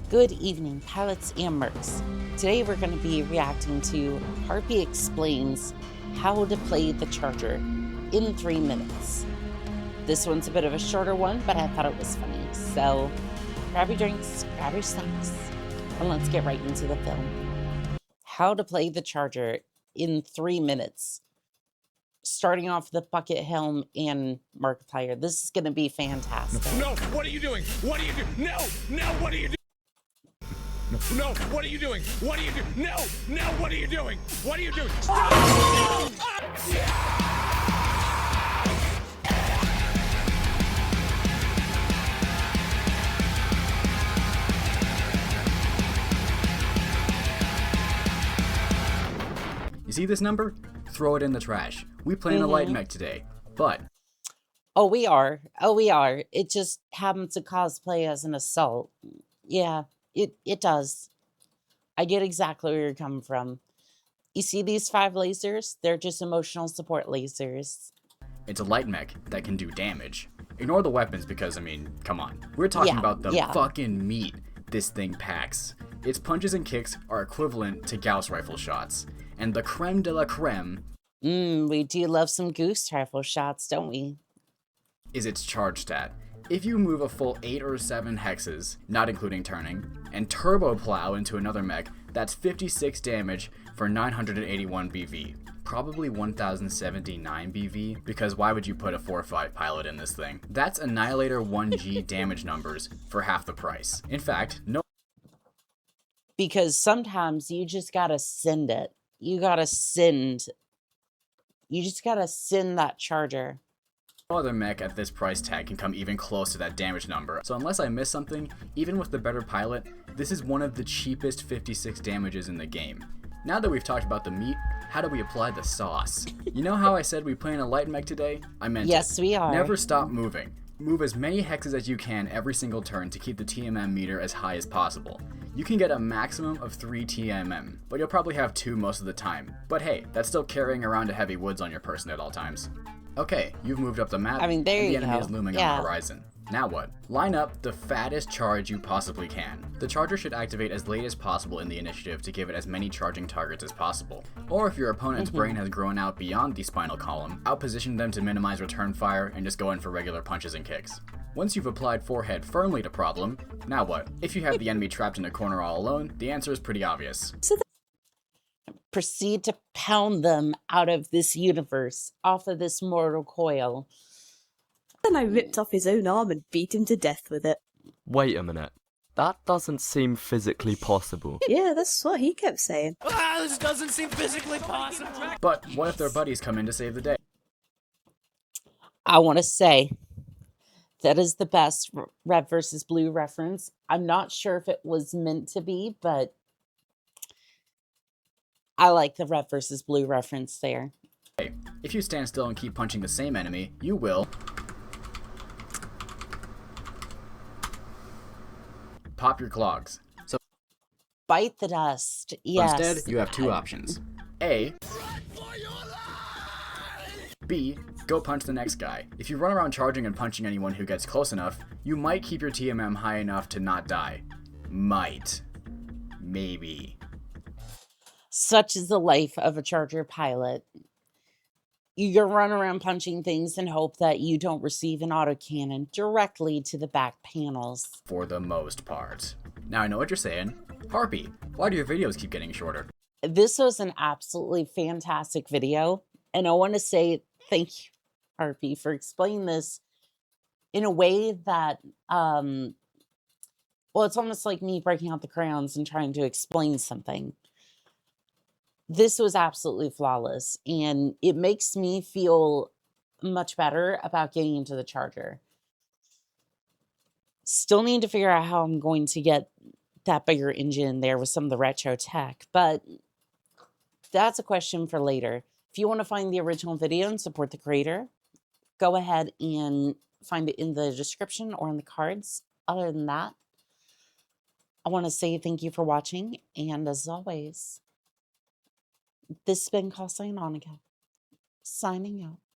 Good evening, pilots and mercs. Today we're going to be reacting to Harpy Explains How to Play the Charger in 3 minutes. This one's a bit of a shorter one, but I thought it was funny. So grab your drinks, grab your snacks, and let's get right into the film. How to Play the Charger in 3 minutes. Starting off the bucket helm and Markiplier. This is going to be fantastic. No, what are you doing? What are you doing? No, what are you doing? No, what are you doing? What are you doing? No, what are you doing? What are you doing? Stop! You see this number? Throw it in the trash. We playing a light mech today, but... Oh, we are. It just happens to cosplay as an assault. Yeah, it does. I get exactly where you're coming from. You see these 5 lasers? They're just emotional support lasers. It's a light mech that can do damage. Ignore the weapons because, I mean, come on. We're talking about the fucking meat this thing packs. Its punches and kicks are equivalent to Gauss rifle shots. And the creme de la creme... we do love some goose rifle shots, don't we? ...is its charge stat. If you move a full 8 or 7 hexes, not including turning, and turbo plow into another mech, that's 56 damage for 981 BV. Probably 1079 BV, because why would you put a 4-5 pilot in this thing? That's Annihilator 1G damage numbers for half the price. In fact, no... Because sometimes you just gotta send it. You just gotta send that charger. No other mech at this price tag can come even close to that damage number. So unless I miss something, even with the better pilot, this is one of the cheapest 56 damages in the game. Now that we've talked about the meat, how do we apply the sauce? You know how I said we play in a light mech today? I meant yes, we are. Never stop moving. Move as many hexes as you can every single turn to keep the TMM meter as high as possible. You can get a maximum of 3 TMM, but you'll probably have 2 most of the time. But hey, that's still carrying around a heavy woods on your person at all times. Okay, you've moved up the map, I mean, there and the you enemy go. is looming on the horizon. Now what? Line up the fattest charge you possibly can. The charger should activate as late as possible in the initiative to give it as many charging targets as possible. Or if your opponent's brain has grown out beyond the spinal column, outposition them to minimize return fire and just go in for regular punches and kicks. Once you've applied forehead firmly to problem, now what? If you have the enemy trapped in a corner all alone, the answer is pretty obvious. Proceed to pound them out of this universe, off of this mortal coil. Then I ripped off his own arm and beat him to death with it. Wait a minute. That doesn't seem physically possible. Yeah, that's what he kept saying. This doesn't seem physically possible. But what if their buddies come in to save the day? I want to say that is the best red versus blue reference. I'm not sure if it was meant to be, but I like the red versus blue reference there. Hey, if you stand still and keep punching the same enemy, you will pop your clogs. So Bite the dust. Yes. instead, you have 2 options. A. B. Go punch the next guy. If you run around charging and punching anyone who gets close enough, you might keep your TMM high enough to not die. Might. Maybe. Such is the life of a charger pilot. You run around punching things and hope that you don't receive an autocannon directly to the back panels. For the most part. Now I know what you're saying. Harpy, why do your videos keep getting shorter? This was an absolutely fantastic video, and I want to say thank you, Harpy, for explaining this in a way that, well, it's almost like me breaking out the crayons and trying to explain something. This was absolutely flawless, and it makes me feel much better about getting into the charger. Still need to figure out how I'm going to get that bigger engine in there with some of the retro tech, but that's a question for later. If you want to find the original video and support the creator, go ahead and find it in the description or in the cards. Other than that, I want to say thank you for watching, and as always, this has been Annika, signing out.